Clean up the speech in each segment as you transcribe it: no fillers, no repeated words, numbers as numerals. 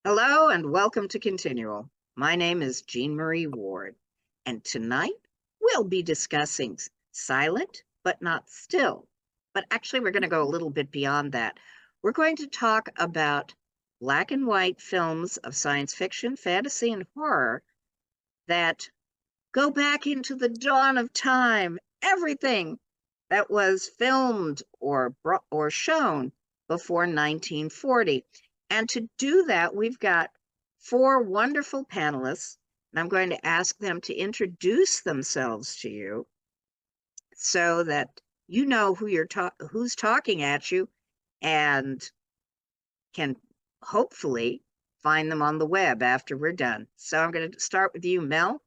Hello and welcome to Continual. My name is Jean Marie Ward, and tonight we'll be discussing silent but not still. But actually, we're going to go a little bit beyond that. We're going to talk about black and white films of science fiction, fantasy, and horror that go back into the dawn of time. Everything that was filmed or shown before 1940. And to do that, we've got four wonderful panelists, and I'm going to ask them to introduce themselves to you so that you know who's talking at you and can hopefully find them on the web after we're done. So I'm going to start with you, Mel.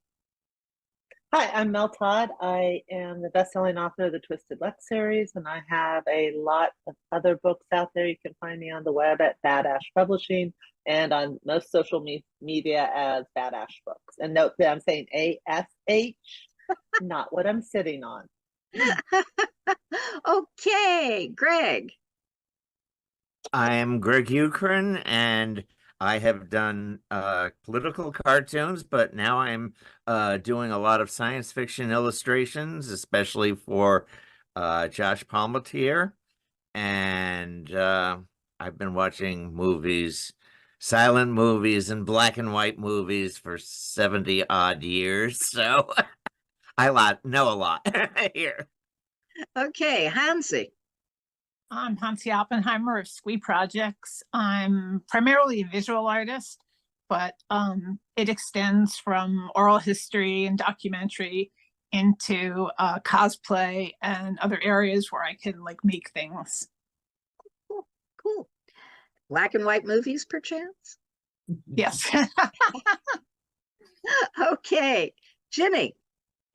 Hi, I'm Mel Todd. I am the best-selling author of the Twisted Luck series, and I have a lot of other books out there. You can find me on the web at Bad Ash Publishing and on most social media as Bad Ash Books. And note that I'm saying ASH, not what I'm sitting on. Okay, Greg. I am Greg Uchrin, and I have done political cartoons, but now I'm doing a lot of science fiction illustrations, especially for Josh Palmatier. And I've been watching movies, silent movies and black and white movies for 70 odd years. So I know a lot here. Okay, Hansi. I'm Hansi Oppenheimer of Squee Projects. I'm primarily a visual artist, but it extends from oral history and documentary into cosplay and other areas where I can make things. Cool. Black and white movies, perchance? Yes. Okay, Ginny.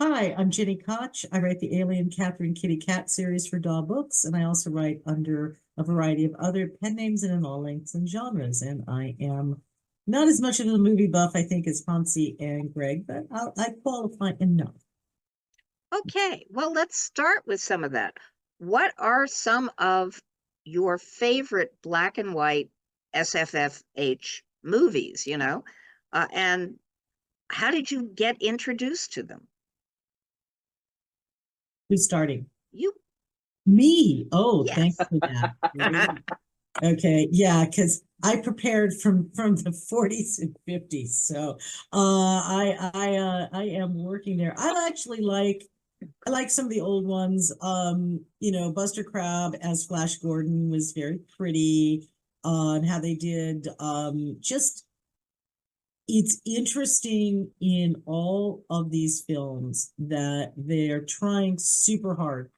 Hi, I'm Gini Koch. I write the Alien Catherine Kitty Cat series for Daw Books, and I also write under a variety of other pen names and in all lengths and genres. And I am not as much of a movie buff, I think, as Hansi and Greg, but I qualify enough. Okay, well, let's start with some of that. What are some of your favorite black and white SFFH movies, and how did you get introduced to them? Who's starting? You. Me. Oh, Yes. Thanks for that. Okay, yeah, because I prepared from the 40s and 50s, so I am working there. I like some of the old ones. Buster Crabbe as Flash Gordon was very pretty. And how they did just. It's interesting in all of these films that they're trying super hard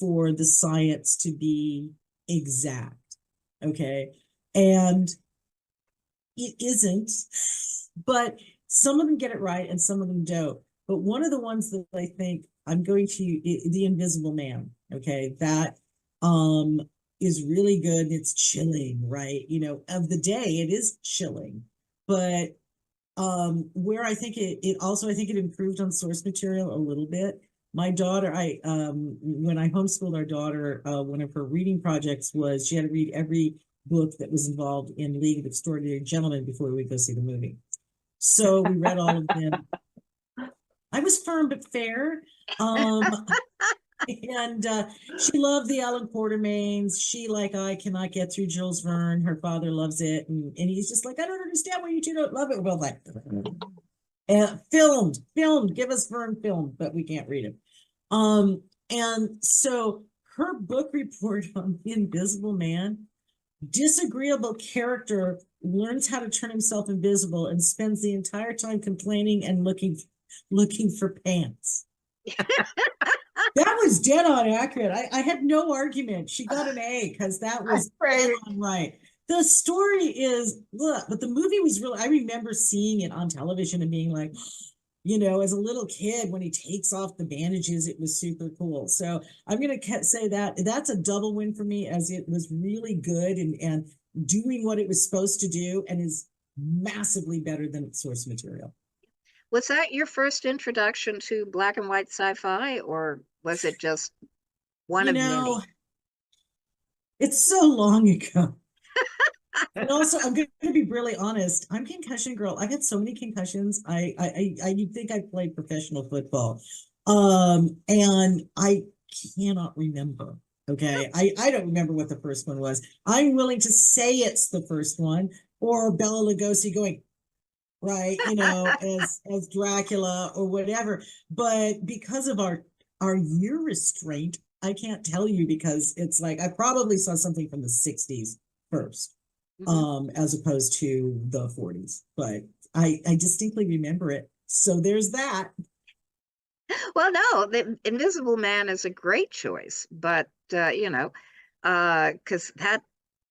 for the science to be exact, okay? And it isn't, but some of them get it right and some of them don't. But one of the ones that I think I'm going to, The Invisible Man, okay? That is really good. It's chilling, right? Of the day, it is chilling. But where I think it improved on source material a little bit. My daughter, when I homeschooled our daughter, one of her reading projects was she had to read every book that was involved in League of Extraordinary Gentlemen before we would go see the movie. So we read all of them. I was firm but fair. And she loved the Alan Quatermains. She, like I, cannot get through Jules Verne. Her father loves it. And he's just like, I don't understand why you two don't love it. Well, like, filmed, give us Verne filmed, but we can't read it. And so her book report on The Invisible Man, disagreeable character learns how to turn himself invisible and spends the entire time complaining and looking for pants. That was dead on accurate. I had no argument. She got an A because that was dead on right. The story is, but the movie was really, I remember seeing it on television and being like, as a little kid, when he takes off the bandages, it was super cool. So I'm going to say that's a double win for me, as it was really good and doing what it was supposed to do and is massively better than its source material. Was that your first introduction to black and white sci-fi, or was it just one of many? It's so long ago. And also, I'm going to be really honest. I'm concussion girl. I've had so many concussions. You'd think I played professional football, and I cannot remember. Okay, I don't remember what the first one was. I'm willing to say it's the first one, or Bela Lugosi going right, as Dracula or whatever. But because of our year restraint, I can't tell you because it's like I probably saw something from the 60s first, as opposed to the 40s. But I distinctly remember it. So there's that. Well, no, the Invisible Man is a great choice, but because that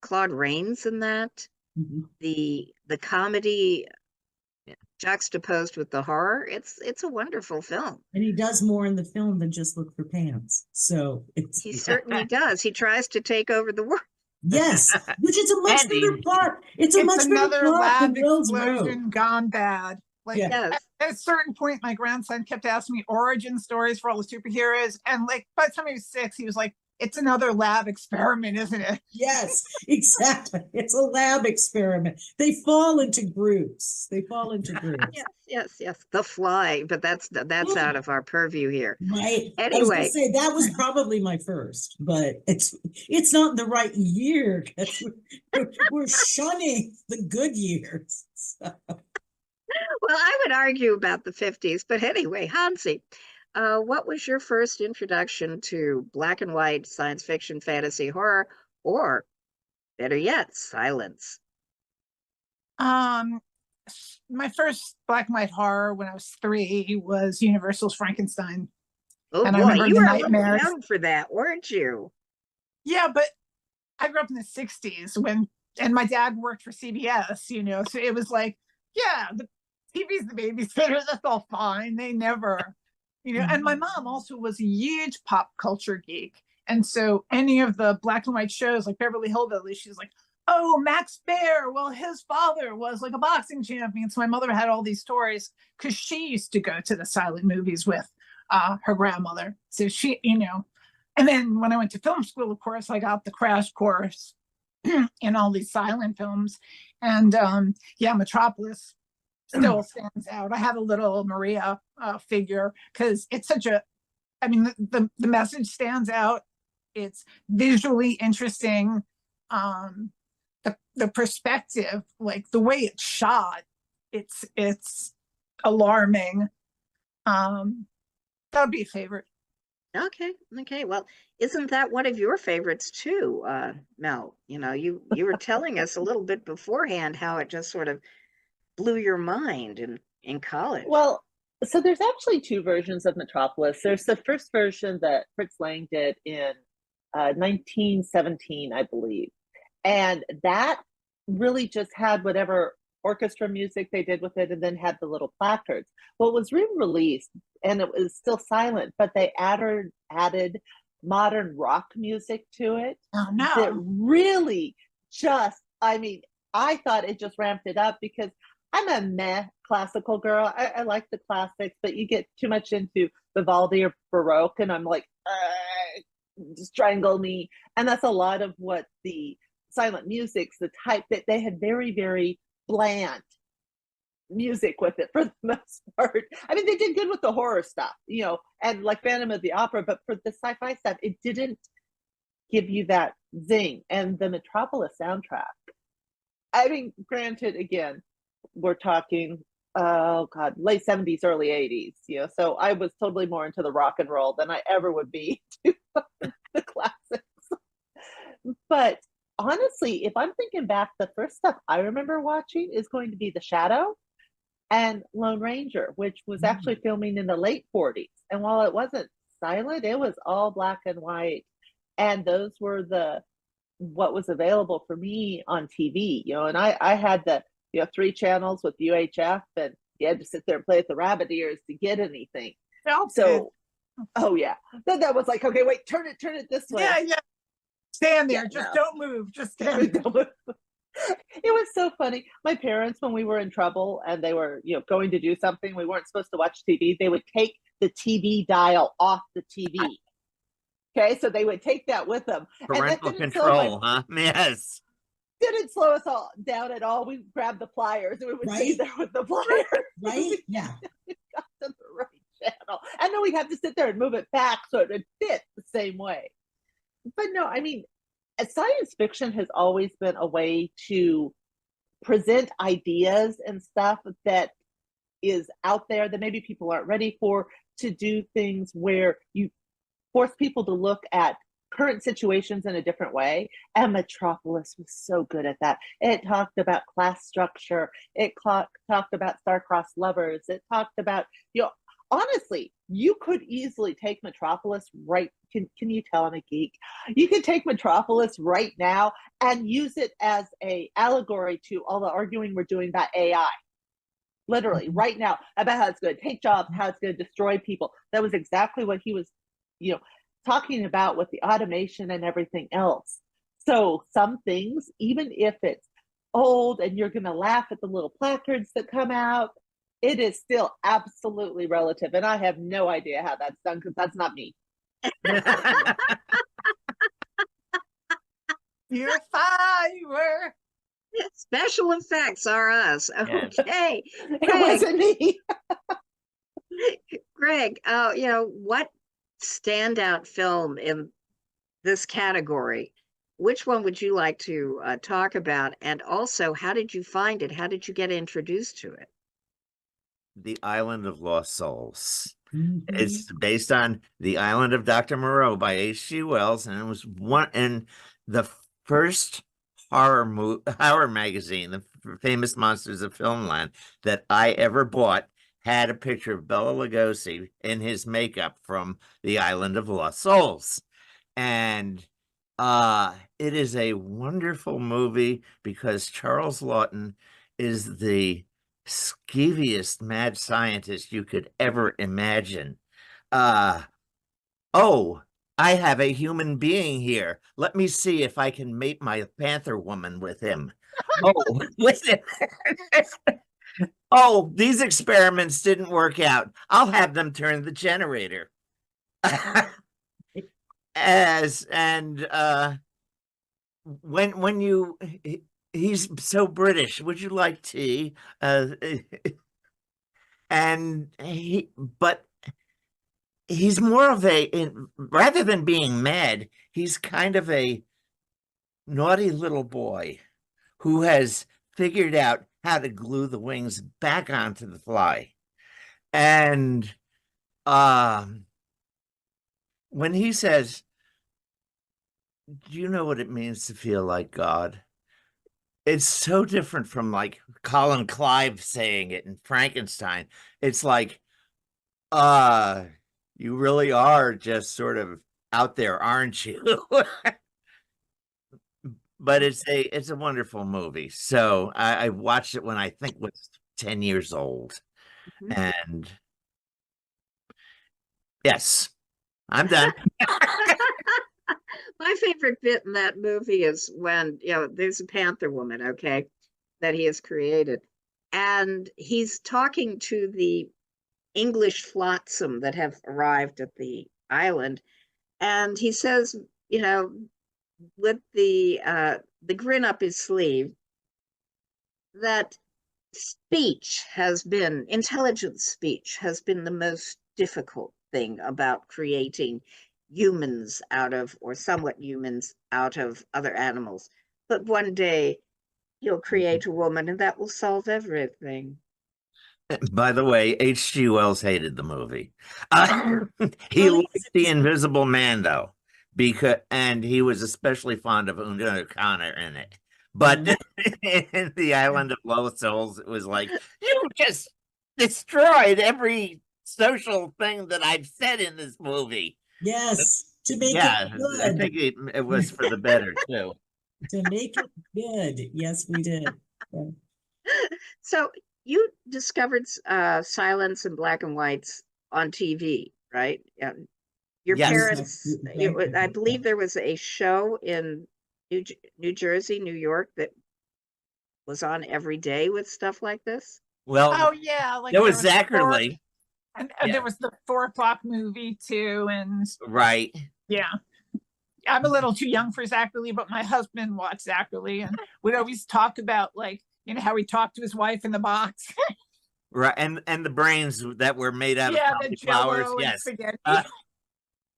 Claude Rains in that, the comedy juxtaposed with the horror, it's a wonderful film. And he does more in the film than just look for pants. So He certainly does. He tries to take over the world. Yes, which is a much better plot. It's a much better another plot lab than Will's explosion gone bad. Like Yeah. at a certain point, my grandson kept asking me origin stories for all the superheroes, and like by the time he was 6, he was like, "It's another lab experiment, isn't it?" Yes, exactly. It's a lab experiment. They fall into groups. Yes. The Fly, but that's out of our purview here. Right. I was Anyway, gonna say that was probably my first, but it's not in the right year because we're shunning the good years. So. Well, I would argue about the 50s, but anyway, Hansi, what was your first introduction to black and white science fiction, fantasy, horror, or better yet, silence? My first black and white horror when I was 3 was Universal's Frankenstein. Oh And I boy, remember you the were a little nightmares. young for that, weren't you? Yeah, but I grew up in the 60s and my dad worked for CBS, so it was like, yeah, the TV's the babysitter, that's all fine. They never, and my mom also was a huge pop culture geek. And so any of the black and white shows like Beverly Hillbillies, she's like, oh, Max Baer, well, his father was like a boxing champion. So my mother had all these stories because she used to go to the silent movies with her grandmother. So she, and then when I went to film school, of course, I got the crash course in all these silent films. And Metropolis still stands out. I have a little Maria figure because it's the message stands out. It's visually interesting. The perspective, like the way it's shot, it's alarming. That would be a favorite. Okay. Well, isn't that one of your favorites too, Mel? You were telling us a little bit beforehand how it just sort of blew your mind in college. Well, so there's actually 2 versions of Metropolis. There's the first version that Fritz Lang did in 1917, I believe. And that really just had whatever orchestra music they did with it and then had the little placards. Well, it was re-released and it was still silent, but they added modern rock music to it. Oh, no. That really I thought it just ramped it up because I'm a meh classical girl. I like the classics, but you get too much into Vivaldi or Baroque and I'm like, strangle me. And that's a lot of what the silent music's the type that they had very, very bland music with it for the most part. I mean, they did good with the horror stuff, and like Phantom of the Opera, but for the sci-fi stuff, it didn't give you that zing. And the Metropolis soundtrack, I mean, granted, again, we're talking, oh God, late 70s, early 80s, so I was totally more into the rock and roll than I ever would be to the classics. But honestly, if I'm thinking back, the first stuff I remember watching is going to be The Shadow and Lone Ranger, which was actually filming in the late 40s. And while it wasn't silent, it was all black and white. And those were what was available for me on TV, and I had the 3 channels with UHF, and you had to sit there and play with the rabbit ears to get anything. So, oh yeah, then that was like, okay, wait, turn it this way. Yeah. Stand there, don't move, just stand there. It was so funny. My parents, when we were in trouble and they were, going to do something, we weren't supposed to watch TV, they would take the TV dial off the TV. Okay, so they would take that with them. Parental control, huh? Yes. didn't slow us all down at all. We grabbed the pliers and we would stay Right. there with the pliers. Right? Yeah. We got to the right channel. And then we'd have to sit there and move it back so it would fit the same way. But no, I mean, science fiction has always been a way to present ideas and stuff that is out there that maybe people aren't ready for, to do things where you force people to look at current situations in a different way. And Metropolis was so good at that. It talked about class structure. It talked about star-crossed lovers. It talked about, honestly, you could easily take Metropolis right. Can you tell I'm a geek? You can take Metropolis right now and use it as a allegory to all the arguing we're doing about AI. Literally, right now, about how it's going to take jobs, how it's going to destroy people. That was exactly what he was, talking about with the automation and everything else. So some things, even if it's old and you're going to laugh at the little placards that come out, it is still absolutely relative. And I have no idea how that's done because that's not me. You're fiber. Special effects are us. Yes. Okay. It wasn't me. Greg, what standout film in this category, which one would you like to talk about? And also, how did you find it? How did you get introduced to it? The Island of Lost Souls. Mhm. It's based on The Island of Dr. Moreau by H.G. Wells, and it was the first horror magazine, the Famous Monsters of Filmland, that I ever bought had a picture of Bela Lugosi in his makeup from The Island of Lost Souls. And it is a wonderful movie because Charles Laughton is the skeeviest mad scientist you could ever imagine. Oh, I have a human being here. Let me see if I can mate my Panther woman with him. Oh, listen. Oh, these experiments didn't work out. I'll have them turn the generator. He's so British. Would you like tea? But he's more of rather than being mad, he's kind of a naughty little boy who has figured out how to glue the wings back onto the fly. And when he says, do you know what it means to feel like God? It's so different from like Colin Clive saying it in Frankenstein. It's like, you really are just sort of out there, aren't you? But it's a wonderful movie. So I watched it when I think was 10 years old. And yes, I'm done. My favorite bit in that movie is when, there's a Panther woman, okay, that he has created. And he's talking to the English flotsam that have arrived at the island. And he says, with the grin up his sleeve, that intelligent speech has been the most difficult thing about creating humans or somewhat humans out of other animals. But one day you'll create a woman and that will solve everything. By the way, H.G. Wells hated the movie. He liked The Invisible Man, though, and he was especially fond of Una O'Connor in it. But in The Island of Lost Souls, it was like, you just destroyed every social thing that I've said in this movie. Yes, to make it good. I think it was for the better, too. To make it good. Yes, we did. Yeah. So you discovered silence and black and whites on TV, right? Your parents, I believe there was a show in New Jersey, New York that was on every day with stuff like this. Well, oh yeah, like there was Zachary. And there was the 4 o'clock movie too, and right. Yeah. I'm a little too young for Zachary, but my husband watched Zachary, and we'd always talk about, like, you know, how he talked to his wife in the box. Right, and the brains that were made out Yeah, of the cauliflowers. Jell-O and Yes. spaghetti.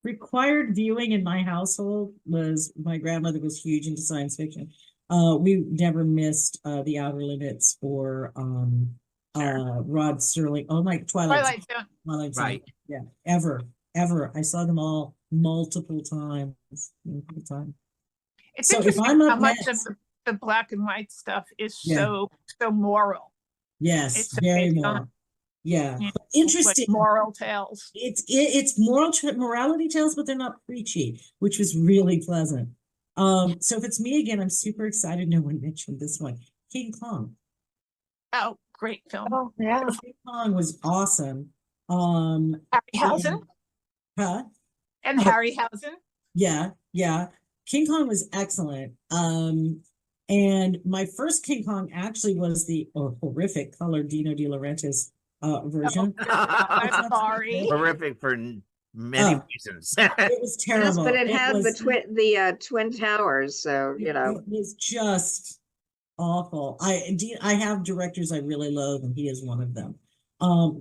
Required viewing in my household was, my grandmother was huge into science fiction. We never missed The Outer Limits or Rod Serling. Oh my, Twilight Zone. Twilight Zone. Right. Yeah, ever. I saw them all multiple times. It's So if interesting I'm how up much next, of the black and white stuff is Yeah. so moral. yes, It's so very based on, moral. Yeah, you know, interesting. like moral tales. It's morality tales, but they're not preachy, which was really pleasant. So if it's me again, I'm super excited. No one mentioned this one. King Kong. Oh, great film. Oh, yeah. King Kong was awesome. Harryhausen Huh? and Oh. Harryhausen. Yeah. King Kong was excellent. And my first King Kong actually was the horrific color Dino De Laurentiis version. I'm sorry. Horrific for many reasons. It was terrible. Yes, but it had was, the twin towers, so you know. It was just awful. I have directors I really loathe, and he is one of them.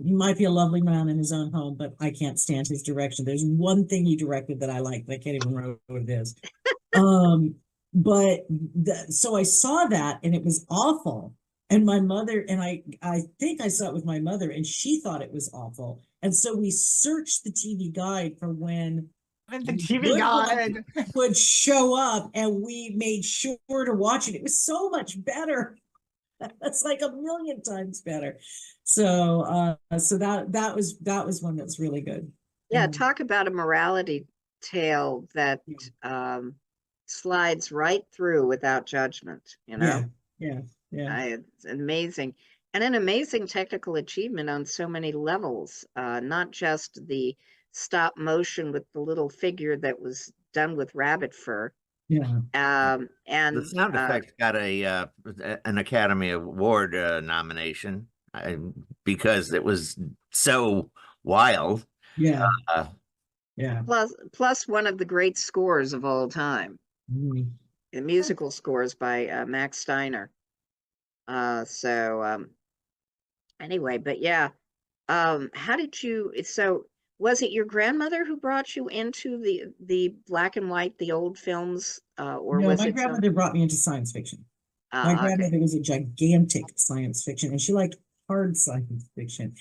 He might be a lovely man in his own home, but I can't stand his direction. There's one thing he directed that I like, but I can't even remember what it is. So I saw that, and it was awful. And my mother, and I think I saw it with my mother, and she thought it was awful. And so we searched the TV guide for when And the TV guide would show up, and we made sure to watch it. It was so much better. That's like a million times better. So that was one that's really good. Yeah, talk about a morality tale that slides right through without judgment, you know? Yeah. It's amazing. And an amazing technical achievement on so many levels, not just the stop motion with the little figure that was done with rabbit fur. Yeah. And the sound effects got an Academy Award nomination because it was so wild. Yeah. Plus one of the great scores of all time. Mm. The musical scores by Max Steiner. Anyway, but yeah, how did you? So was it your grandmother who brought you into the black and white, the old films, or No, was my it grandmother brought me into science fiction. My grandmother was a gigantic science fiction, and she liked hard science fiction.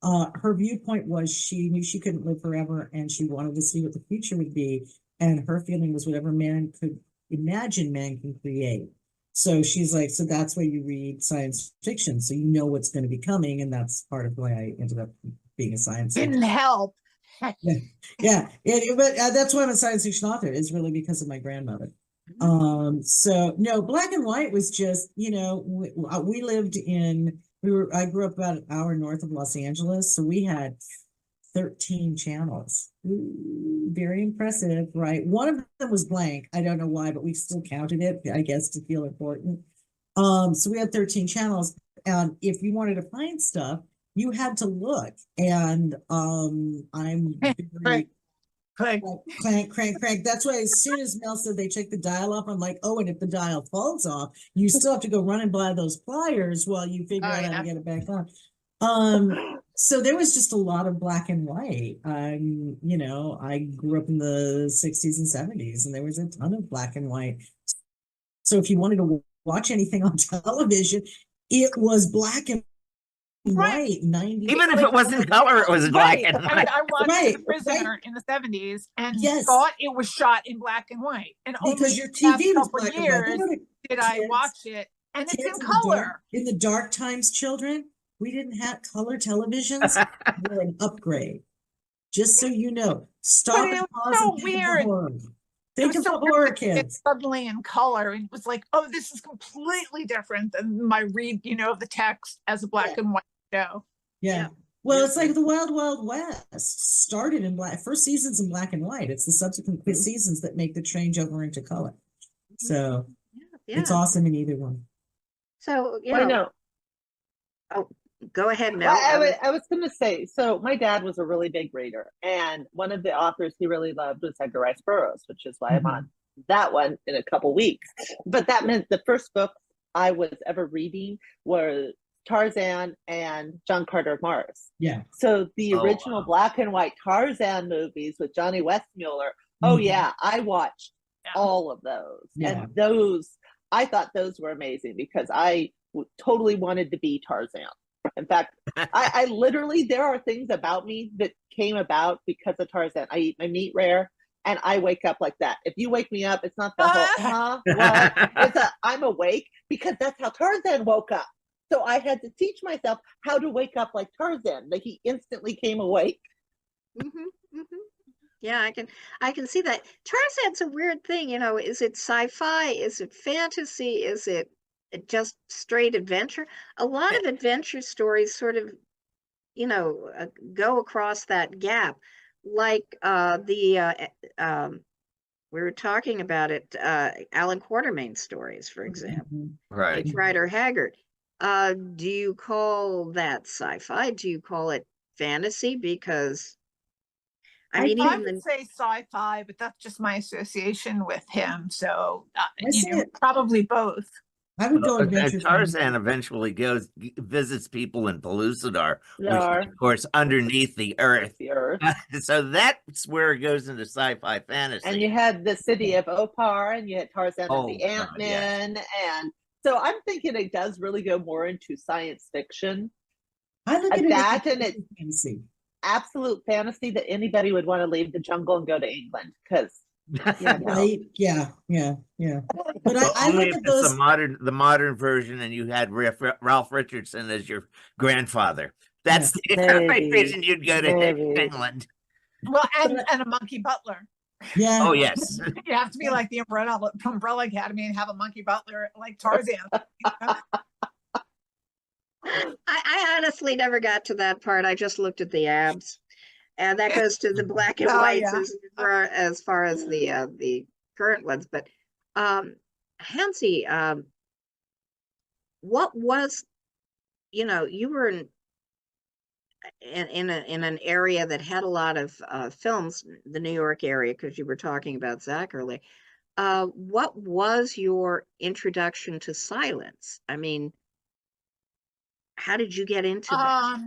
Her viewpoint was she knew she couldn't live forever, and she wanted to see what the future would be. And her feeling was whatever man could imagine, man can create. So she's like, so that's why you read science fiction, so you know what's going to be coming, and that's part of why I ended up being a science didn't fiction. help. But that's why I'm a science fiction author, is really because of my grandmother. So no, black and white was just, you know, we lived in, I grew up about an hour north of Los Angeles, so we had 13 channels. Ooh, very impressive, right? One of them was blank. I don't know why, but we still counted it, I guess, to feel important. So we had 13 channels, and if you wanted to find stuff, you had to look. And I'm very crank. That's why as soon as Mel said they check the dial off, I'm like, oh, and if the dial falls off, you still have to go run and buy those pliers while you figure out how to get it back on. So there was just a lot of black and white. You know, I grew up in the 60s and 70s, and there was a ton of black and white. So if you wanted to watch anything on television, it was black and white. 90s. Even if it wasn't color, it was black and white. I mean, I watched The Prisoner in the 70s and thought it was shot in black and white. And because only your TV was black and years white. did I watch it, and it's in color. In the dark times, children, we didn't have color televisions. They're an upgrade. Just so you know, stop and pause and think of the horror. Think of the horror, kids. Suddenly in color, and it was like, oh, this is completely different than my read, you know, of the text as a black and white show. Yeah. Well, it's like the Wild Wild West started in black. First season's in black and white. It's the subsequent seasons that make the change over into color. So it's awesome in either one. So I know. Oh, Go ahead, Mel. I was going to say, so my dad was a really big reader, and one of the authors he really loved was Edgar Rice Burroughs, which is why I'm on that one in a couple weeks. But that meant the first book I was ever reading were Tarzan and John Carter of Mars. Yeah. So the original black and white Tarzan movies with Johnny Westmuller. Oh yeah, I watched all of those, and those I thought those were amazing because I totally wanted to be Tarzan. In fact, I literally, there are things about me that came about because of Tarzan. I eat my meat rare and I wake up like that. If you wake me up, it's not the whole, what? It's I'm awake because that's how Tarzan woke up. So I had to teach myself how to wake up like Tarzan, that he instantly came awake. Yeah, I can see that. Tarzan's a weird thing, you know. Is it sci-fi? Is it fantasy? Is it just straight adventure? A lot of adventure stories sort of, you know, go across that gap. Like we were talking about it, Alan Quatermain stories, for example. Right. H. Rider Haggard. Do you call that sci-fi? Do you call it fantasy? Because I mean, I would say sci-fi, but that's just my association with him. So, you know, probably both. I would go adventure. Tarzan eventually visits people in Pellucidar, which is, of course, underneath the earth. So that's where it goes into sci-fi fantasy. And you had the city of Opar, and you had Tarzan and the Ant-Man, and so I'm thinking it does really go more into science fiction. I look at that, and it's fantasy. Absolute fantasy that anybody would want to leave the jungle and go to England because. Right? Yeah. But I look at those the modern version, and you had Ralph Richardson as your grandfather. That's the reason you'd go to England. Well, and a monkey butler. Yeah. Oh yes. You have to be like the Umbrella Academy and have a monkey butler like Tarzan. I honestly never got to that part. I just looked at the abs, and that goes to the black and whites as far as the current ones. But Hansi, what was, you know, you were in an area that had a lot of films, the New York area, because you were talking about Zach earlier. What was your introduction to silence? I mean, how did you get into that?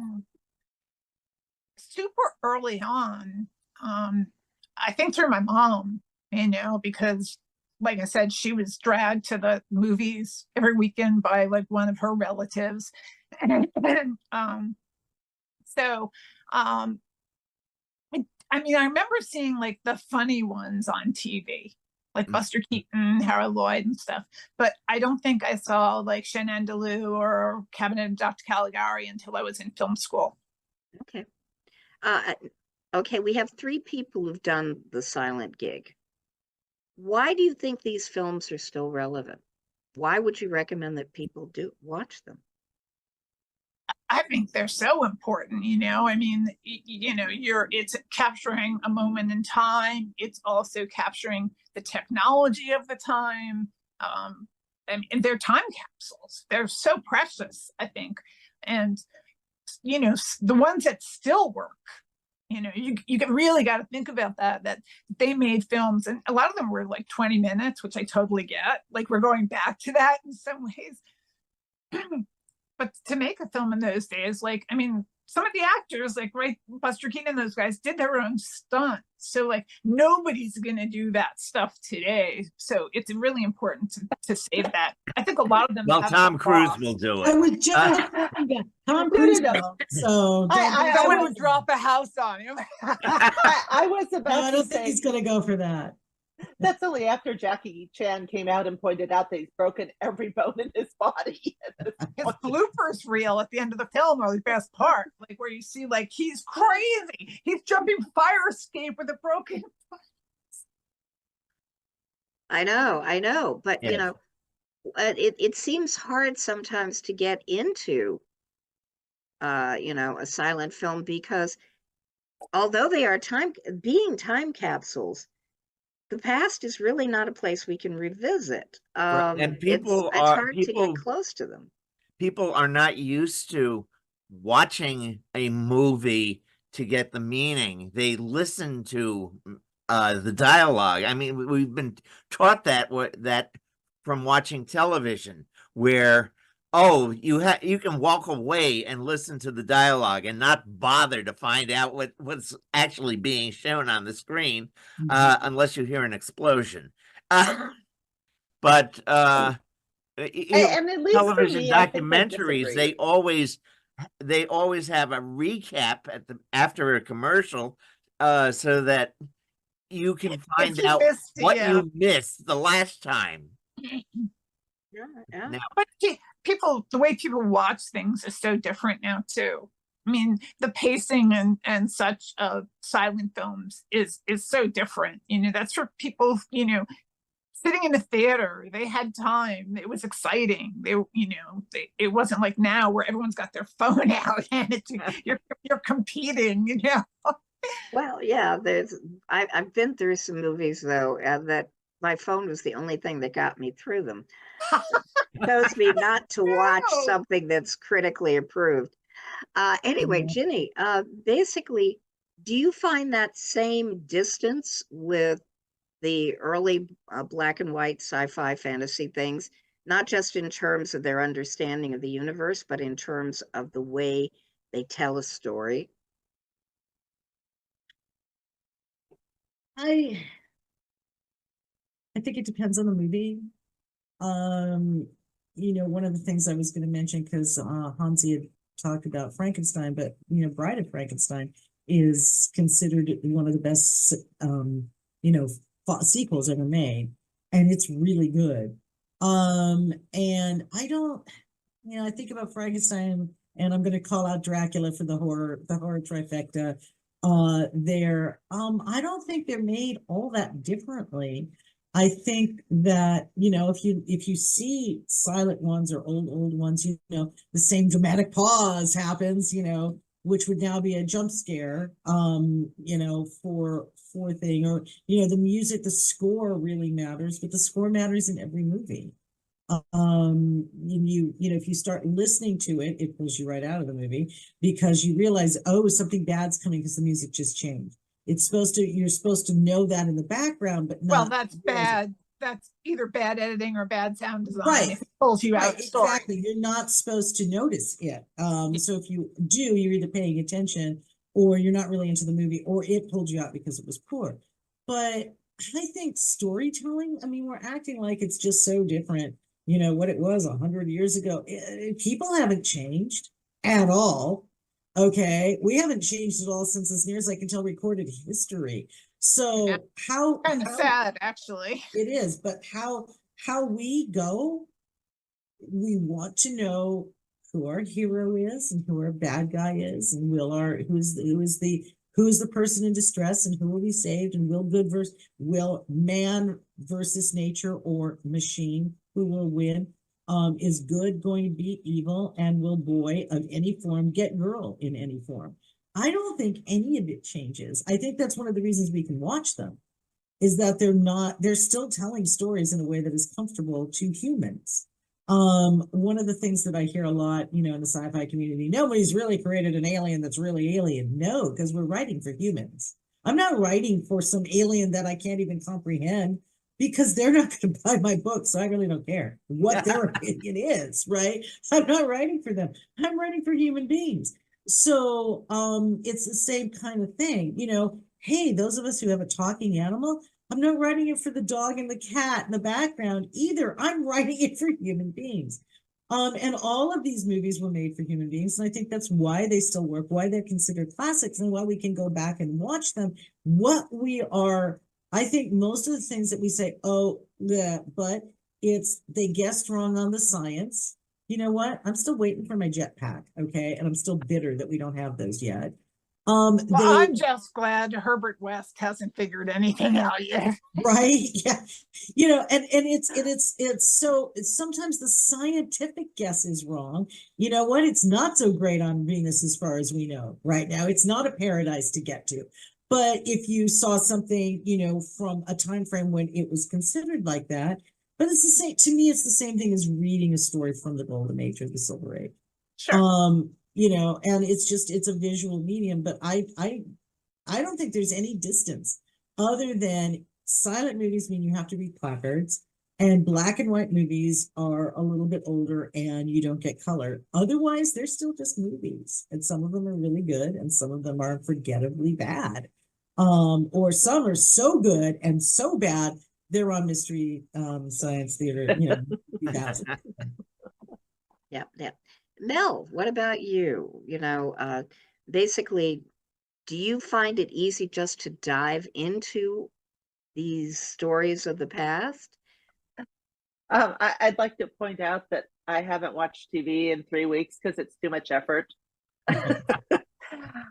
Super early on. I think through my mom, you know, because like I said, she was dragged to the movies every weekend by like one of her relatives. I mean, I remember seeing like the funny ones on TV, like Buster Keaton, Harold Lloyd and stuff. But I don't think I saw like Shannon DeLue or Cabinet of Dr. Caligari until I was in film school. Okay. Okay, we have 3 people who've done the silent gig. Why do you think these films are still relevant? Why would you recommend that people do watch them? I think they're so important, you know. I mean, you know, it's capturing a moment in time. It's also capturing the technology of the time. And they're time capsules. They're so precious, I think. And, you know, the ones that still work, you know, you really got to think about that they made films, and a lot of them were like 20 minutes, which I totally get. Like, we're going back to that in some ways. But to make a film in those days, like, I mean, some of the actors, like Buster Keaton and those guys, did their own stunts. So, like, nobody's going to do that stuff today. So it's really important to save that. I think a lot of them. Well, Tom Cruise will do it. I would just Tom Cruise. So I would drop a house on him. I was about to say, I don't think he's going to go for that. That's only after Jackie Chan came out and pointed out that he's broken every bone in his body. His bloopers reel at the end of the film are the best part, like where you see like he's crazy. He's jumping fire escape with a broken. I know, but you know, it seems hard sometimes to get into, you know, a silent film because although they are time capsules, the past is really not a place we can revisit. And it's hard to get close to them. People are not used to watching a movie to get the meaning. They listen to the dialogue. I mean, we've been taught that from watching television, where you can walk away and listen to the dialogue and not bother to find out what's actually being shown on the screen, unless you hear an explosion. But And at least for television me, I think I documentaries, disagree. they always have a recap after a commercial, so that you can find out what you missed the last time. Yeah. Now, But the way people watch things is so different now too. I mean, the pacing and such of silent films is so different. That's for people, sitting in a theater. They had time. It was exciting. It wasn't like now where everyone's got their phone out and you're competing. Well, yeah, I've been through some movies though, that my phone was the only thing that got me through them. Shows me not to watch something that's critically approved. Anyway, Ginny, basically, do you find that same distance with the early black and white sci-fi fantasy things, not just in terms of their understanding of the universe, but in terms of the way they tell a story? I think it depends on the movie. One of the things I was going to mention, because Hansi had talked about Frankenstein, but Bride of Frankenstein is considered one of the best sequels ever made, and it's really good. And I don't, I think about Frankenstein, and I'm going to call out Dracula for the horror trifecta there. I don't think they're made all that differently. I think that, if you see silent ones or old ones, the same dramatic pause happens, which would now be a jump scare, for thing, or, the music, the score really matters, but the score matters in every movie. If you start listening to it, it pulls you right out of the movie, because you realize, something bad's coming because the music just changed. You're supposed to know that in the background, but not. Well, that's bad. That's either bad editing or bad sound design. Right. It pulls you out of the story. Exactly. You're not supposed to notice it. So if you do, you're either paying attention, or you're not really into the movie, or it pulled you out because it was poor. But I think storytelling, we're acting like it's just so different, what it was 100 years ago. People haven't changed at all. Okay, we haven't changed at all since, as near as I can tell, recorded history. So how kind of sad, actually. It is, but how we go, we want to know who our hero is and who our bad guy is, and who's the person in distress, and who will be saved, and will man versus nature or machine, who will win? Is good going to beat evil, and will boy of any form get girl in any form? I don't think any of it changes. I think that's one of the reasons we can watch them, is that they're still telling stories in a way that is comfortable to humans. One of the things that I hear a lot, in the sci-fi community, nobody's really created an alien that's really alien. No, because we're writing for humans. I'm not writing for some alien that I can't even comprehend, because they're not going to buy my book, so I really don't care what their opinion is, right? I'm not writing for them. I'm writing for human beings. So it's the same kind of thing. Hey, those of us who have a talking animal, I'm not writing it for the dog and the cat in the background either. I'm writing it for human beings. And all of these movies were made for human beings. And I think that's why they still work, why they're considered classics, and why we can go back and watch them. I think most of the things that we say, but they guessed wrong on the science. You know what? I'm still waiting for my jetpack, okay? And I'm still bitter that we don't have those yet. I'm just glad Herbert West hasn't figured anything out yet. Right? Yeah. And it's sometimes the scientific guess is wrong. You know what? It's not so great on Venus as far as we know right now. It's not a paradise to get to. But if you saw something, from a time frame when it was considered like that, but it's the same, to me, it's the same thing as reading a story from the Golden Age or the Silver Age. Sure. you know, and it's a visual medium, but I don't think there's any distance other than silent movies mean you have to read placards, and black and white movies are a little bit older and you don't get color. Otherwise, they're still just movies, and some of them are really good and some of them are unforgettably bad. Or some are so good and so bad they're on Mystery Science Theater, you know, 2000. Yeah, yeah. Mel, what about you? You know, basically, do you find it easy just to dive into these stories of the past? I'd like to point out that I haven't watched TV in 3 weeks because it's too much effort.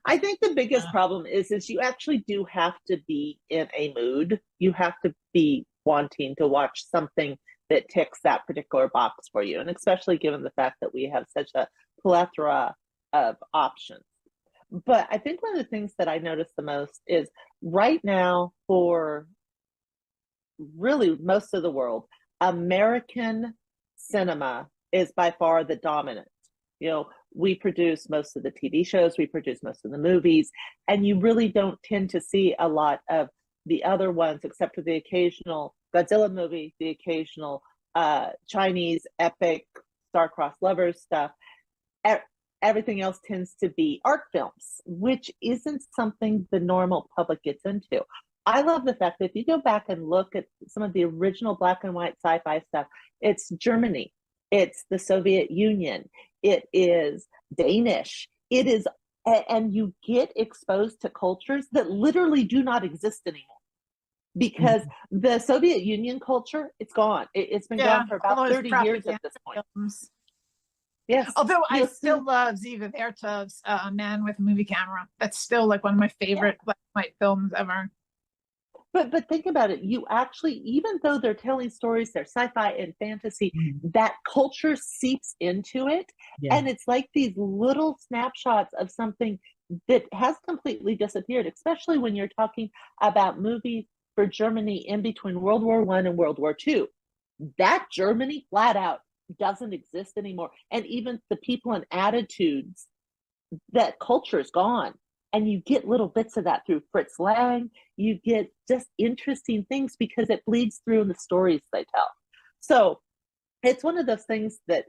I think the biggest problem is you actually do have to be in a mood. You have to be wanting to watch something that ticks that particular box for you, and especially given the fact that we have such a plethora of options. But I think one of the things that I notice the most is right now, for really most of the world, American cinema is by far the dominant. You know, we produce most of the TV shows, we produce most of the movies, and you really don't tend to see a lot of the other ones, except for the occasional Godzilla movie, the occasional Chinese epic star-crossed lovers stuff. Everything else tends to be art films, which isn't something the normal public gets into. I love the fact that if you go back and look at some of the original black and white sci-fi stuff, it's Germany, it's the Soviet Union, it is Danish, it is, and you get exposed to cultures that literally do not exist anymore. Because the Soviet Union culture, it's gone. It's been gone for about 30 years at this point. Films. Yes. Although I still love Ziva Vertov's Man with a Movie Camera. That's still like one of my favorite black and white films ever. But think about it. You actually, even though they're telling stories, they're sci-fi and fantasy, that culture seeps into it. Yeah. And it's like these little snapshots of something that has completely disappeared, especially when you're talking about movies for Germany in between World War I and World War II. That Germany flat out doesn't exist anymore. And even the people and attitudes, that culture is gone. And you get little bits of that through Fritz Lang. You get just interesting things because it bleeds through in the stories they tell. So it's one of those things that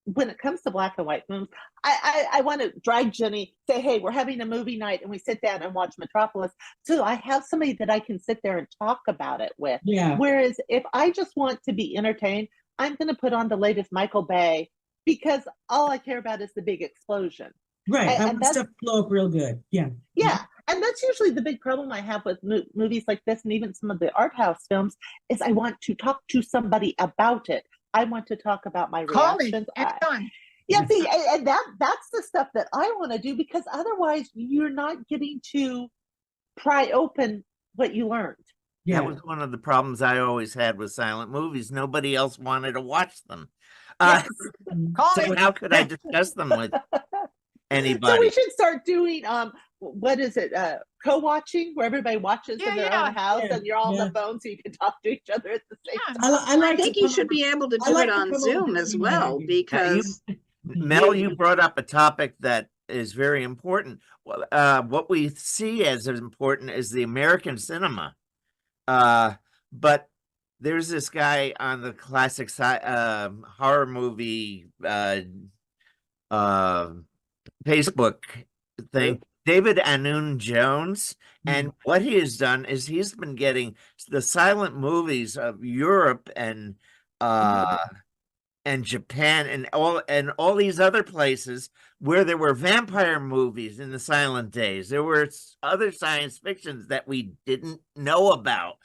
when it comes to black and white films, I want to drag Jenny, say, hey, we're having a movie night, and we sit down and watch Metropolis. So I have somebody that I can sit there and talk about it with. Yeah. Whereas if I just want to be entertained, I'm going to put on the latest Michael Bay because all I care about is the big explosion. Right. I want stuff to blow up real good. Yeah. Yeah. And that's usually the big problem I have with movies like this, and even some of the art house films, is I want to talk to somebody about it. I want to talk about my reactions. Yeah, see, and that's the stuff that I want to do, because otherwise you're not getting to pry open what you learned. Yeah. That was one of the problems I always had with silent movies. Nobody else wanted to watch them. Yes. So how could I discuss them with anybody? So we should start doing what is it, co-watching, where everybody watches in their own house and you're all on the phone so you can talk to each other at the same time. I think you should be able to do it on Zoom as well, because Mel, you brought up a topic that is very important. What we see as important is the American cinema, but there's this guy on the classic horror movie Facebook thing, David Anun Jones, and what he has done is he's been getting the silent movies of Europe and Japan and all these other places where there were vampire movies in the silent days. There were other science fictions that we didn't know about.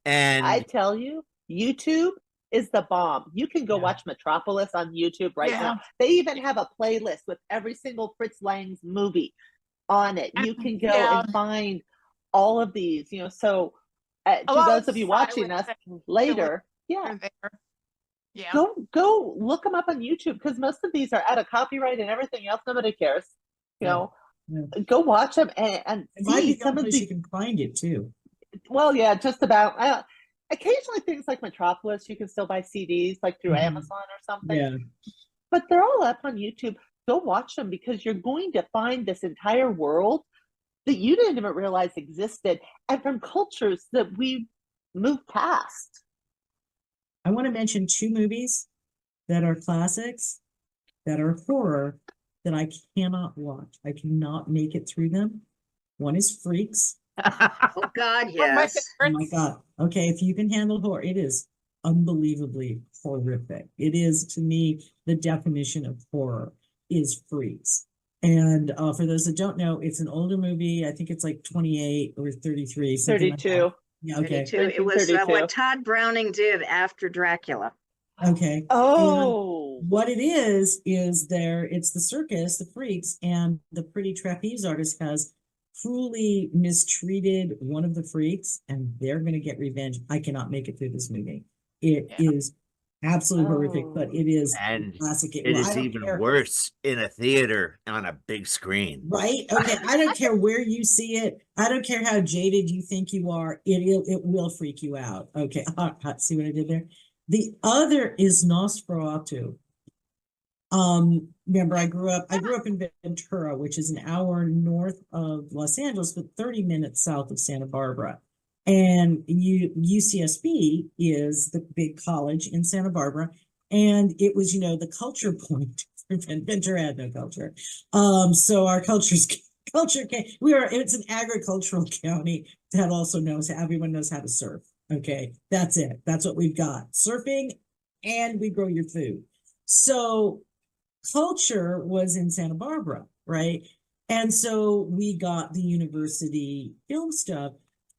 And I tell you, YouTube is the bomb. You can go watch Metropolis on YouTube right now. They even have a playlist with every single Fritz Lang's movie on it. You can go and find all of these, you know. So to those of you watching us later, go look them up on YouTube, because most of these are out of copyright and everything else. Nobody cares, you know. Go watch them and see some of these. You can find it too. Well, yeah, just about. Occasionally things like Metropolis, you can still buy CDs like through Amazon or something. Yeah. But they're all up on YouTube. go watch them, because you're going to find this entire world that you didn't even realize existed, and from cultures that we moved past. I want to mention 2 movies that are classics, that are horror, that I cannot watch. I cannot make it through them. One is Freaks. Oh God, One of my yes. Oh my favorites. God. Okay, if you can handle horror, it is unbelievably horrific. It is, to me, the definition of horror is Freaks. And for those that don't know, it's an older movie. I think it's like 28 or 33, something like 32. that. Yeah, okay. 32. It was 1932. what Todd Browning did after Dracula. Okay. And Oh, what it is it's the circus, the Freaks, and the pretty trapeze artist has cruelly mistreated one of the freaks, and they're going to get revenge. I cannot make it through this movie. It is absolutely horrific, but it is And classic. it is I don't even care. worse in a theater on a big screen. Right? Okay. I don't care where you see it. I don't care how jaded you think you are. It will freak you out. Okay. See what I did there? The other is Nosferatu. Remember, I grew up in Ventura, which is an hour north of Los Angeles, but 30 minutes south of Santa Barbara. And UCSB is the big college in Santa Barbara. And it was, the culture point. Ventura had no culture. So our culture it's an agricultural county that also everyone knows how to surf. Okay, that's it. That's what we've got. Surfing, and we grow your food. So culture was in Santa Barbara, right? And so we got the university film stuff.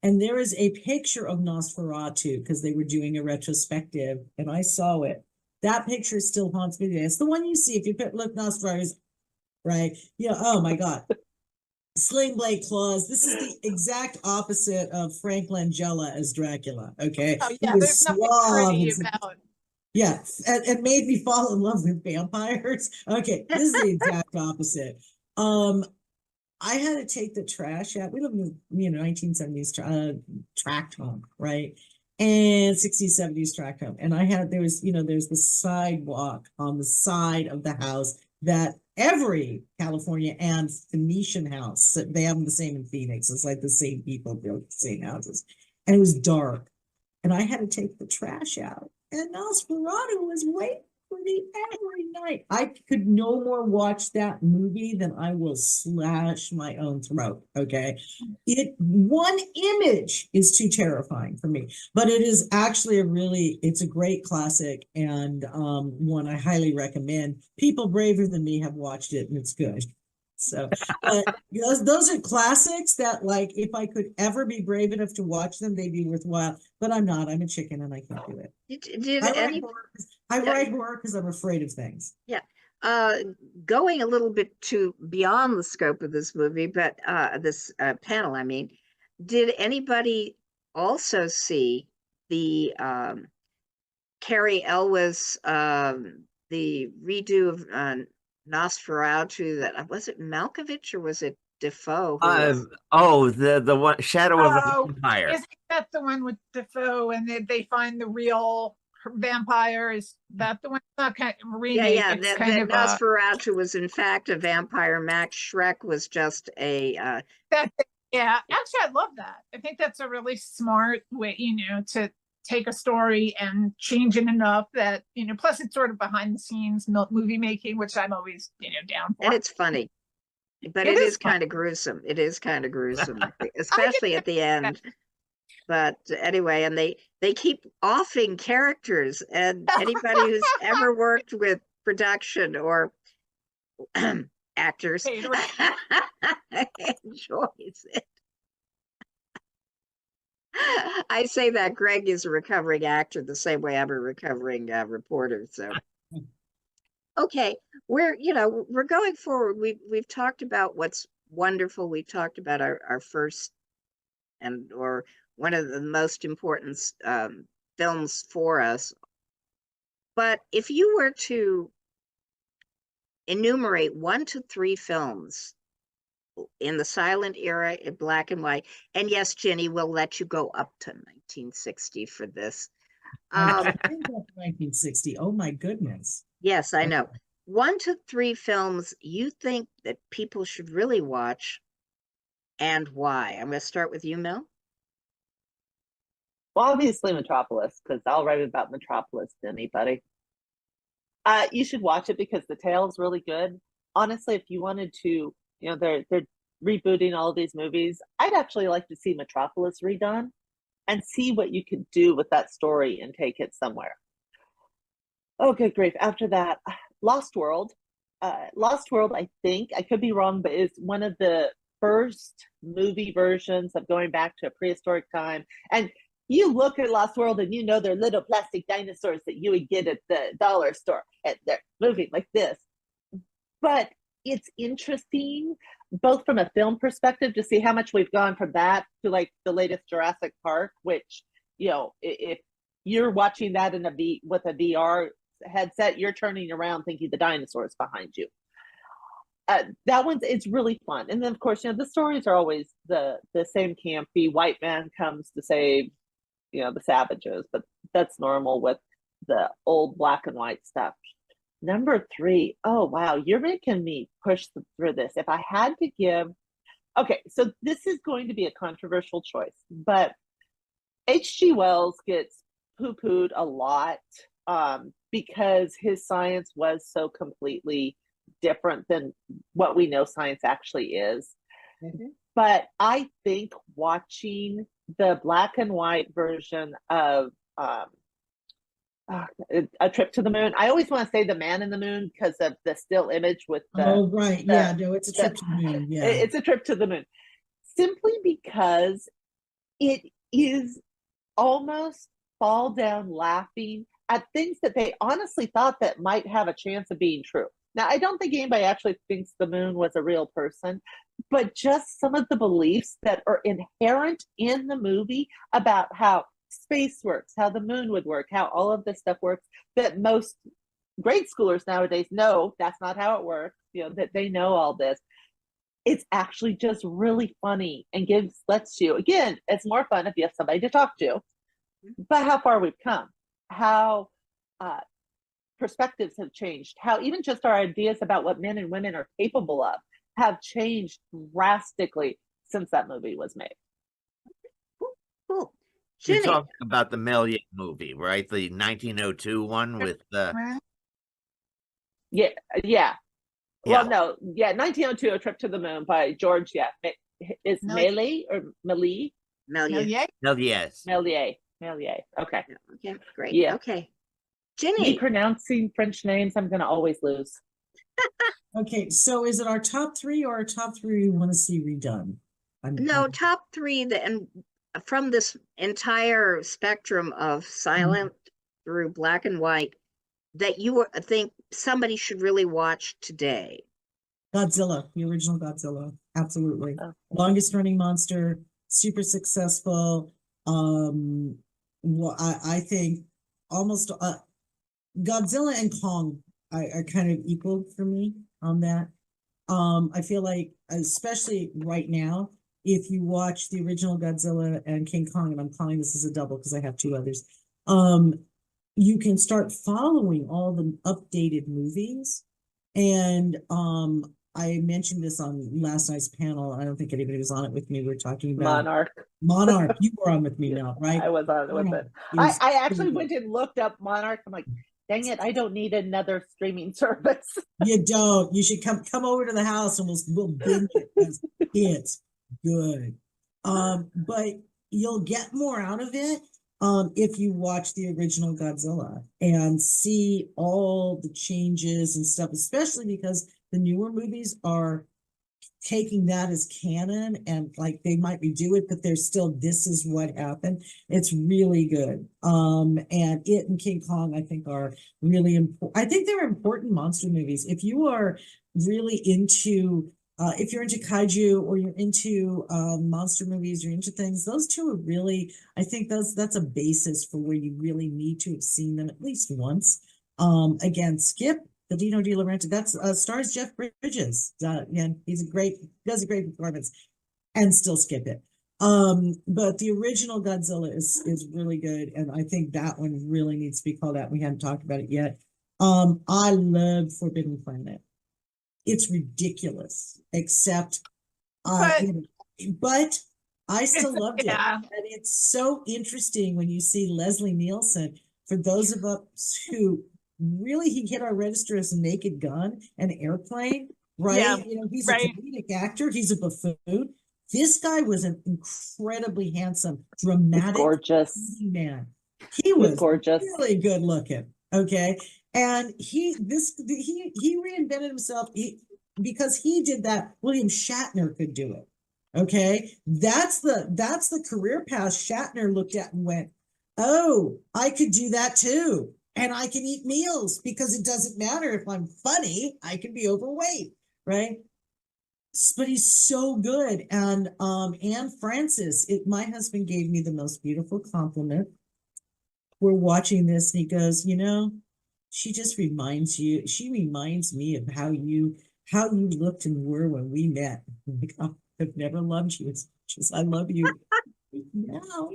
And there is a picture of Nosferatu because they were doing a retrospective, and I saw it. That picture still haunts me today. It's the one you see if you look Nosferatu, right? Oh my God. Sling blade claws. This is the exact opposite of Frank Langella as Dracula. Okay. Oh He yeah, was there's nothing suave pretty and- about. Yeah, and made me fall in love with vampires. Okay, this is the exact opposite. I had to take the trash out. We live in the 1970s tract home, right? And 60s, 70s tract home. And there's the sidewalk on the side of the house that every California and Phoenician house, they have them the same in Phoenix. It's like the same people built the same houses. And it was dark. And I had to take the trash out. And Nosferatu was waiting for me every night. I could no more watch that movie than I will slash my own throat. Okay. One image is too terrifying for me, but it is actually it's a great classic, and one I highly recommend. People braver than me have watched it, and it's good. So those are classics that, like, if I could ever be brave enough to watch them, they'd be worthwhile. But I'm not. I'm a chicken and I can't do it. I write horror because I'm afraid of things. Yeah. Going a little bit beyond the scope of this movie, but this panel, I mean, did anybody also see the Carrie Elwes, the redo of Nosferatu? That was it Malkovich or was it Defoe? The one, Shadow of the Vampire. Isn't that the one with Defoe and they find the real vampire? Is that the one? Not kind of remake. Yeah. That Nosferatu was in fact a vampire. Max Schreck was just a. Yeah, actually, I love that. I think that's a really smart way, to take a story and change it enough that, plus it's sort of behind the scenes movie making, which I'm always, down for. And it's funny, but it is kind of gruesome. It is kind of gruesome, especially at the end. But anyway, and they keep offing characters, and anybody who's ever worked with production or actors enjoys it. I say that Greg is a recovering actor the same way I'm a recovering reporter. So, okay, we're going forward. We've talked about what's wonderful. We've talked about our first or one of the most important films for us. But if you were to enumerate 1 to 3 films in the silent era in black and white, and yes, Ginny, we'll let you go up to 1960 for this. 1960. Oh my goodness. Yes, I know. 1 to 3 films you think that people should really watch and why. I'm going to start with you, Mel. Well, obviously Metropolis, because I'll write about Metropolis to anybody. You should watch it because the tale is really good. Honestly, if you wanted to, they're rebooting all of these movies. I'd actually like to see Metropolis redone and see what you could do with that story and take it somewhere. Oh, good grief. After that, Lost World. Lost World, I think, I could be wrong, but is one of the first movie versions of going back to a prehistoric time. And you look at Lost World and they're little plastic dinosaurs that you would get at the dollar store. And they're moving like this. But it's interesting, both from a film perspective, to see how much we've gone from that to like the latest Jurassic Park, which, if you're watching that with a VR headset, you're turning around thinking the dinosaurs behind you. It's really fun. And then of course, the stories are always the same campy white man comes to save, the savages, but that's normal with the old black and white stuff. Number 3, oh wow, you're making me push through this. If I had to give, okay, so this is going to be a controversial choice, but H.G. Wells gets poo-pooed a lot because his science was so completely different than what we know science actually is. Mm-hmm. But I think watching the black and white version of A Trip to the Moon, I always want to say The Man in the Moon because of the still image with the... Oh, right. Yeah, no, it's A Trip to the Moon. Yeah. It's A Trip to the Moon. Simply because it is almost fall down laughing at things that they honestly thought that might have a chance of being true. Now, I don't think anybody actually thinks the moon was a real person, but just some of the beliefs that are inherent in the movie about how space works, how the moon would work, how all of this stuff works, that most grade schoolers nowadays know that's not how it works, that they know all this. It's actually just really funny and lets you, again, it's more fun if you have somebody to talk to, but how far we've come, how perspectives have changed, how even just our ideas about what men and women are capable of have changed drastically since that movie was made. Cool. You're talking about the Mel Todd movie, right? The 1902 one with the... Yeah. Well, no, 1902, A Trip to the Moon by George, is Méliès or Méliès? Méliès. Méliès. Okay. Okay, great. Yeah. Okay. Ginny. Me pronouncing French names, I'm going to always lose. Okay, so is it our top 3 or our top 3 we want to see redone? No, top 3, and from this entire spectrum of silent through black and white, that you think somebody should really watch today. Godzilla, the original Godzilla, absolutely. Okay. Longest running monster, super successful. Well, I think almost Godzilla and Kong are kind of equal for me on that. I feel like, especially right now, if you watch the original Godzilla and King Kong, and I'm calling this as a double because I have 2 others, you can start following all the updated movies. And I mentioned this on last night's panel. I don't think anybody was on it with me. We were talking about Monarch. You were on with me now, right? I was on with it. I actually went and looked up Monarch. I'm like, dang it, I don't need another streaming service. You don't. You should come over to the house and we'll binge it. It's good. But you'll get more out of it if you watch the original Godzilla and see all the changes and stuff, especially because the newer movies are taking that as canon and like they might redo it, but they're still, this is what happened. It's really good. And it and King Kong, I think, are really important. I think they're important monster movies. If you are really into if you're into kaiju or you're into monster movies, you're into things, those 2 are really, I think that's a basis for where you really need to have seen them at least once. Again, Skip, the Dino De Laurentiis, that's stars Jeff Bridges. Yeah, does a great performance, and still skip it. But the original Godzilla is really good, and I think that one really needs to be called out. We haven't talked about it yet. I love Forbidden Planet. It's ridiculous, except But but I still loved it. yeah. And it's so interesting when you see Leslie Nielsen. For those of us who really, he hit our register as a Naked Gun and Airplane, right? Yeah, You know, he's right. a comedic actor, he's a buffoon. This guy was an incredibly handsome, dramatic, gorgeous man. He was gorgeous, really good looking. Okay. And he reinvented himself because he did that. William Shatner could do it. Okay. That's the career path Shatner looked at and went, oh, I could do that too. And I can eat meals because it doesn't matter if I'm funny, I can be overweight. Right. But he's so good. And Anne Francis, my husband gave me the most beautiful compliment. We're watching this and he goes, you know, she reminds me of how you looked and were when we met. I'm like, oh, I've never loved you as much as I love you now.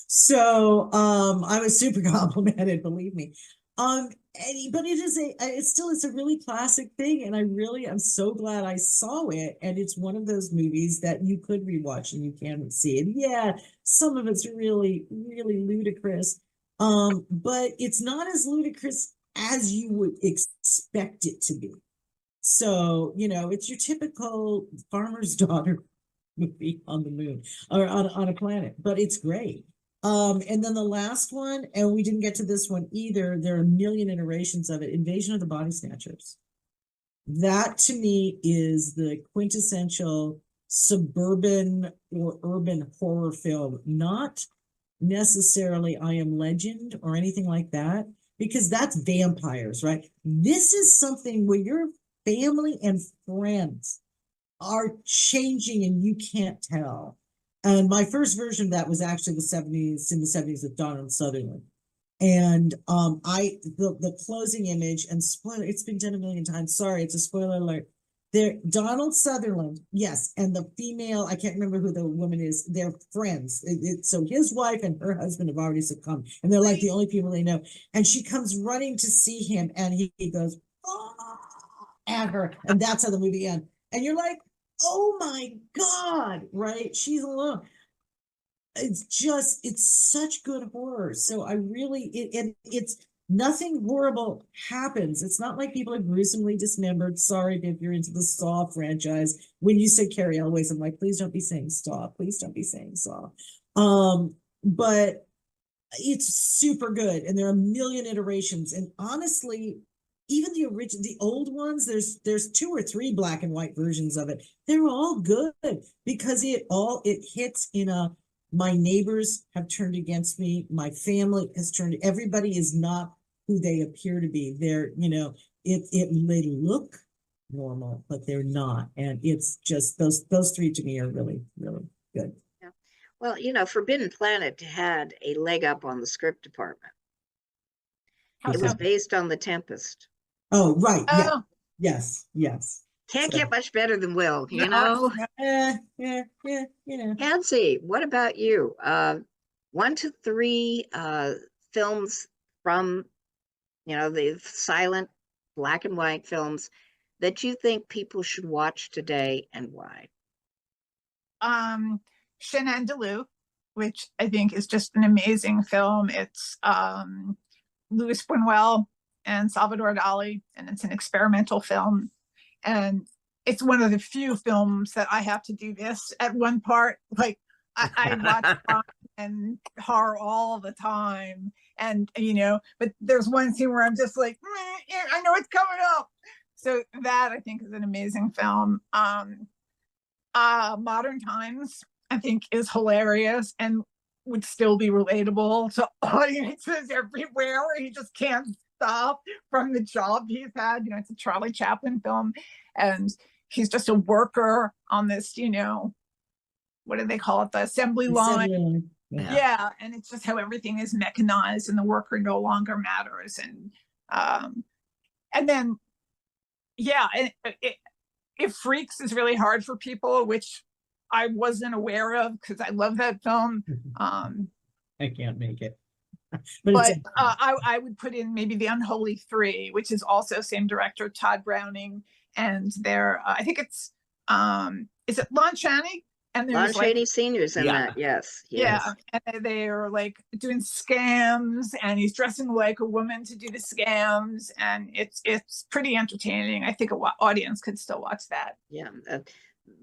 So I was super complimented, believe me. But it's a really classic thing, and I'm so glad I saw it. And it's one of those movies that you could rewatch and you can see it. Yeah, some of it's really, really ludicrous. But it's not as ludicrous as you would expect it to be. So, you know, it's your typical farmer's daughter movie on the moon or on a planet, but it's great. And then the last one, and we didn't get to this one either. There are a million iterations of it. Invasion of the Body Snatchers. That to me is the quintessential suburban or urban horror film, not necessarily I Am Legend or anything like that, because that's vampires, right? This is something where your family and friends are changing and you can't tell. And my first version of that was actually in the 70s with Donald Sutherland. And the closing image, and spoiler, it's been done a million times. Sorry, it's a spoiler alert. There, Donald Sutherland, yes, and the female, I can't remember who the woman is, they're friends. So his wife and her husband have already succumbed, and they're like the only people they know. And she comes running to see him, and he goes, oh, at her. And that's how the movie ends. And you're like, oh my God, right? She's alone. It's such good horror. So it's nothing horrible happens. It's not like people are gruesomely dismembered. Sorry if you're into the Saw franchise. When you said Carrie Elways, I'm like, please don't be saying Saw. Please don't be saying Saw. But it's super good. And there are a million iterations. And honestly, even the old ones, there's 2 or 3 black and white versions of it. They're all good because it hits in a, my neighbors have turned against me. My family has turned, everybody is not who they appear to be. They're, you know, they look normal, but they're not. And it's just those 3 to me are really, really good. Yeah. Well, you know, Forbidden Planet had a leg up on the script department. It was based on The Tempest. Oh, right. Yeah. Yes. Can't get much better than Will, you know? Yeah, you know. Hansi, what about you? 1 to 3 films from, you know, the silent black and white films that you think people should watch today and why? Shenandoah, which I think is just an amazing film. It's Louis Buñuel and Salvador Dali, and it's an experimental film. And it's one of the few films that I have to do this at one part. Like I watch crime and horror all the time. And, you know, but there's one scene where I'm just like, I know it's coming up. So that I think is an amazing film. Modern Times, I think, is hilarious and would still be relatable to audiences everywhere. He just can't stop from the job he's had. You know, it's a Charlie Chaplin film, and he's just a worker on this, you know, what do they call it? The assembly line. Yeah. And it's just how everything is mechanized and the worker no longer matters. And then, yeah, it Freaks is really hard for people, which I wasn't aware of because I love that film. I can't make it. But it's I would put in maybe The Unholy Three, which is also same director, Todd Browning, and they're I think it's is it Lon Chaney? And Lon there's like Chaney Senior's in Yeah. that. Yes. yeah, and they're like doing scams, and he's dressing like a woman to do the scams, and it's pretty entertaining. I think a audience could still watch that. Yeah.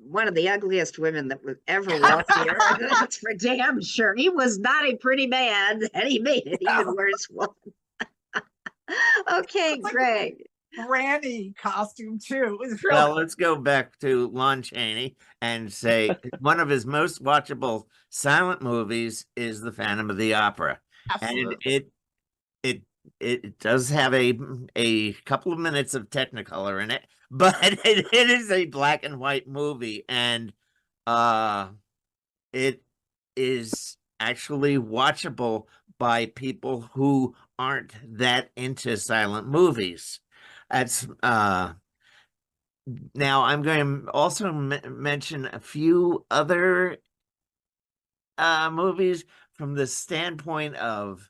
One of the ugliest women that would ever walk the earth. That's for damn sure. He was not a pretty man, and he made it even worse. Okay, Greg. Granny costume too. It was really Well, let's go back to Lon Chaney and say one of his most watchable silent movies is The Phantom of the Opera. absolutely. And it does have a couple of minutes of Technicolor in it, but it is a black and white movie, and it is actually watchable by people who aren't that into silent movies. That's now I'm going to also mention a few other movies from the standpoint of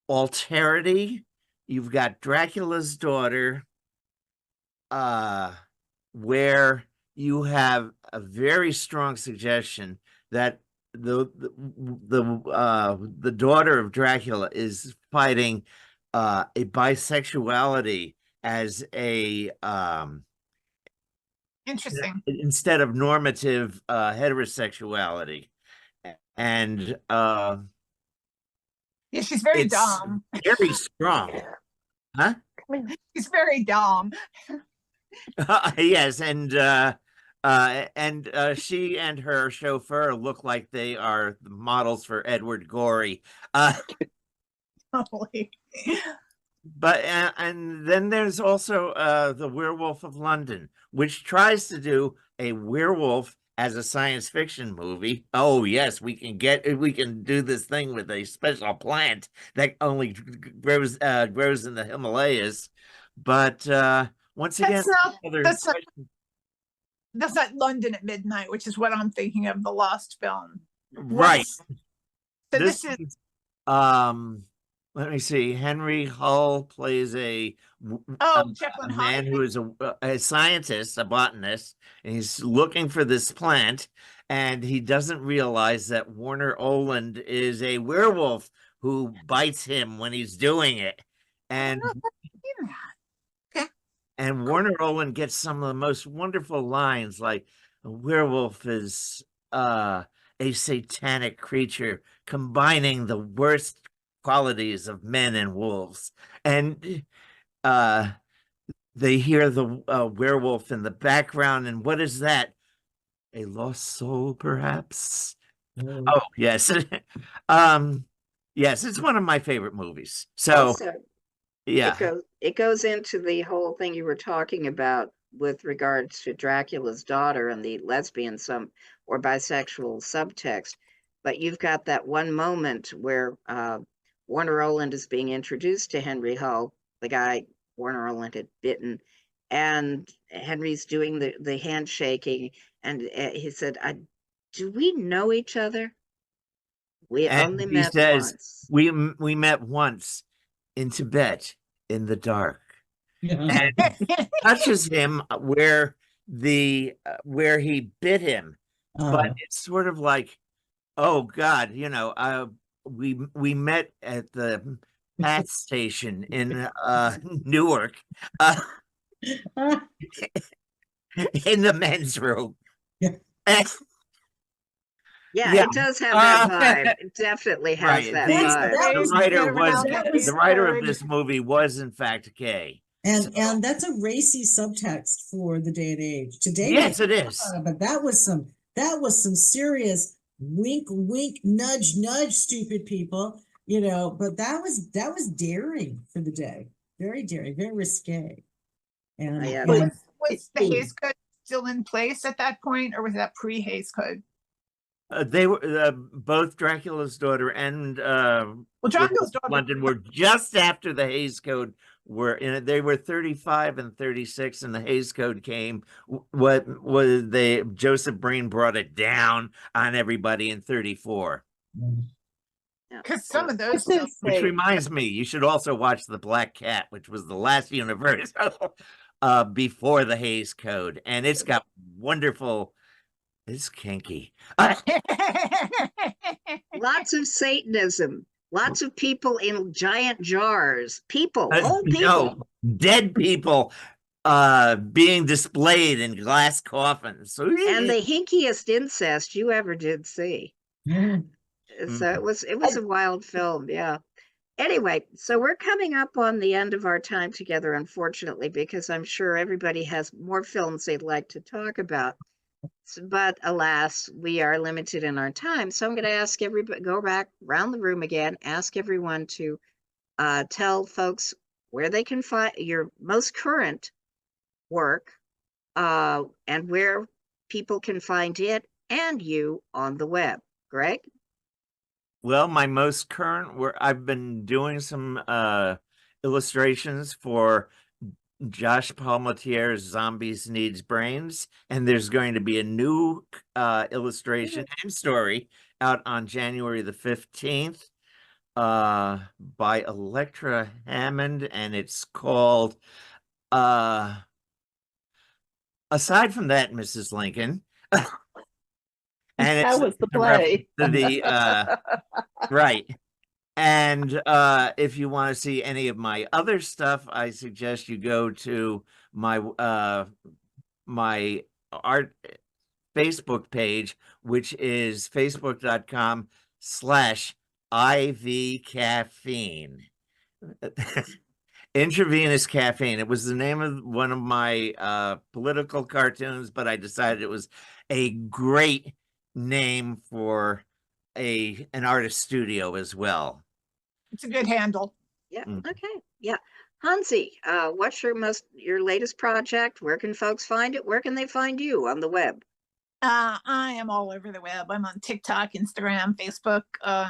alterity. You've got Dracula's Daughter, where you have a very strong suggestion that the daughter of Dracula is fighting a bisexuality as a Interesting. instead of normative heterosexuality, and Yeah, she's very it's dumb. very strong, huh? She's very dumb. Yes, and she and her chauffeur look like they are the models for Edward Gorey. Totally. But and then there's also The Werewolf of London, which tries to do a werewolf as a science fiction movie. Oh yes, we can do this thing with a special plant that only grows in the Himalayas. But once again, That's not London at Midnight, which is what I'm thinking of, the lost film. right. So this is let me see. Henry Hull plays a Jekyll and man Hyde. who is a scientist, a botanist, and he's looking for this plant, and he doesn't realize that Warner Oland is a werewolf who bites him when he's doing it. And and Warner Oland gets some of the most wonderful lines, like a werewolf is a satanic creature combining the worst qualities of men and wolves. And they hear the werewolf in the background, and what is that? A lost soul, perhaps? Oh, yes. Yes, it's one of my favorite movies. So Also, yeah, it goes into the whole thing you were talking about with regards to Dracula's daughter and the lesbian or bisexual subtext. But you've got that one moment where Warner Oland is being introduced to Henry Hull, the guy Warner Oland had bitten, and Henry's doing the handshaking, and he said, "Do we know each other? We and only he met says, once." we met once in Tibet in the dark. And touches him where he bit him, but it's sort of like, oh God, we met at the PATH station in Newark, in the men's room. Yeah, it does have that vibe. It definitely has Right. that The vibe. the writer of this movie was in fact gay. And that's a racy subtext for the day and age. Today, yes, it is. But that was some serious wink, wink, nudge, nudge, stupid people. But that was daring for the day. Very daring, very risque. And was the Hays Code still in place at that point, or was that pre-Hays Code? They were both Dracula's Daughter and Dracula's Daughter London were just after the Hays Code were in it. They were 35 and 36, and the Hays Code came. Joseph Breen brought it down on everybody in 34. Because some of those I should Which say, reminds me, you should also watch The Black Cat, which was the last Universal before the Hays Code. And it's got wonderful, it's kinky. Lots of Satanism, lots of people in giant jars, whole people. No, dead people being displayed in glass coffins. And the hinkiest incest you ever did see. Yeah. So it was a wild film, yeah. Anyway, so we're coming up on the end of our time together, unfortunately, because I'm sure everybody has more films they'd like to talk about. But alas, we are limited in our time. So I'm going to ask everybody, go back around the room again, ask everyone to tell folks where they can find your most current work and where people can find it and you on the web. Greg? Well, my most current work, I've been doing some illustrations for Josh Palmetier's Zombies Needs Brains, and there's going to be a new illustration and story out on January the 15th by Electra Hammond, and it's called Aside from That, Mrs. Lincoln. And that was the play. Right. And if you want to see any of my other stuff, I suggest you go to my my art Facebook page, which is facebook.com/ivcaffeine. Intravenous caffeine. It was the name of one of my political cartoons, but I decided it was a great name for an artist studio as well. It's a good handle. Yeah. Okay. Yeah. Hansi, what's your latest project? Where can folks find it? Where can they find you on the web? I am all over the web. I'm on TikTok, Instagram, Facebook. I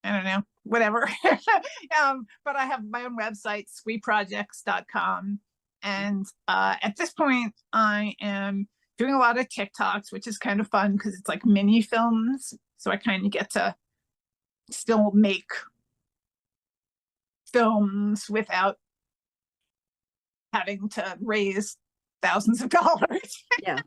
don't know, whatever. But I have my own website, sweetprojects.com. And at this point, I am doing a lot of TikToks, which is kind of fun because it's like mini films. So I kind of get to still make films without having to raise thousands of dollars. Yeah.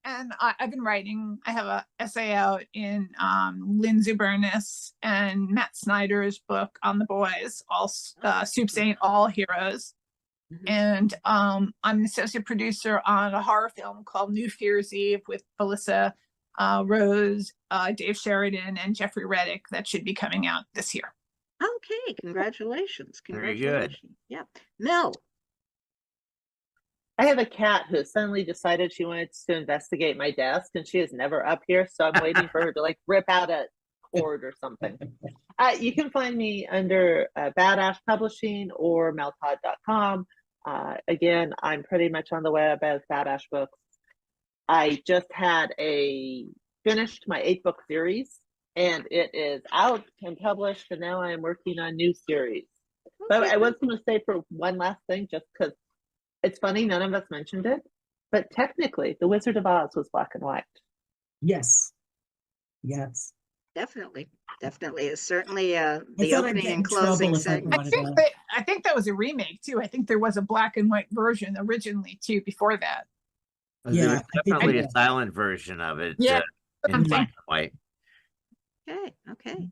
And I've been writing. I have an essay out in Lynn Zubernis and Matt Snyder's book on the boys, all Soup Ain't All Heroes. Mm-hmm. And I'm an associate producer on a horror film called New Fear's Eve with Melissa Rose, Dave Sheridan, and Jeffrey Reddick that should be coming out this year. Okay, congratulations. Very good. Yeah. Mel. I have a cat who suddenly decided she wanted to investigate my desk, and she is never up here, so I'm waiting for her to like rip out a cord or something. You can find me under Badash Publishing or meltodd.com. Again, I'm pretty much on the web as Badash Books. I just finished my 8-book series, and it is out and published, and now I am working on new series. But I was going to say for one last thing, just because it's funny, none of us mentioned it, but technically, The Wizard of Oz was black and white. Yes. Yes. Definitely. It's certainly the opening and closing segment. I think that was a remake too. I think there was a black and white version originally too before that. Yeah, there's definitely a silent version of it. Yeah, in black and white. Okay.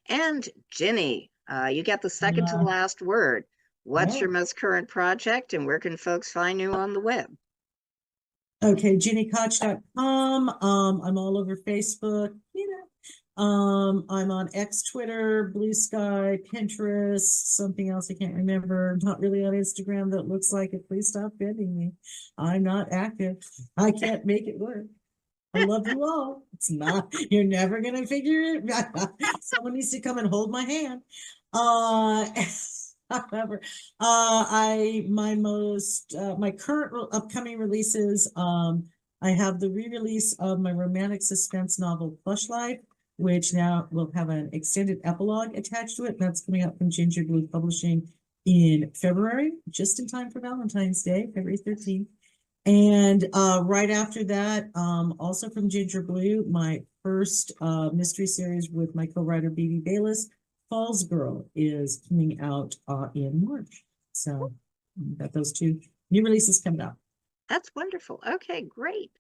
And Ginny, you got the second to the last word. What's your most current project, and where can folks find you on the web? Okay, GiniKoch.com. I'm all over Facebook. I'm on X, Twitter, Blue Sky, Pinterest, something else I can't remember. Not really on Instagram. That looks like it. Please stop bidding me. I'm not active. I can't make it work. I love you all. It's not. You're never gonna figure it. Someone needs to come and hold my hand. However, my current upcoming releases, I have the re-release of my romantic suspense novel Plush Life, which now will have an extended epilogue attached to it. That's coming out from Ginger Blue Publishing in February, just in time for Valentine's Day, February 13th. And right after that, also from Ginger Blue, my first mystery series with my co-writer B.B. Bayless, Falls Girl, is coming out in March. So got those two new releases coming out. That's wonderful. Okay, great.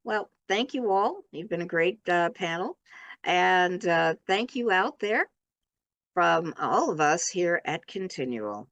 Well, thank you all. You've been a great panel. And thank you out there from all of us here at Continual.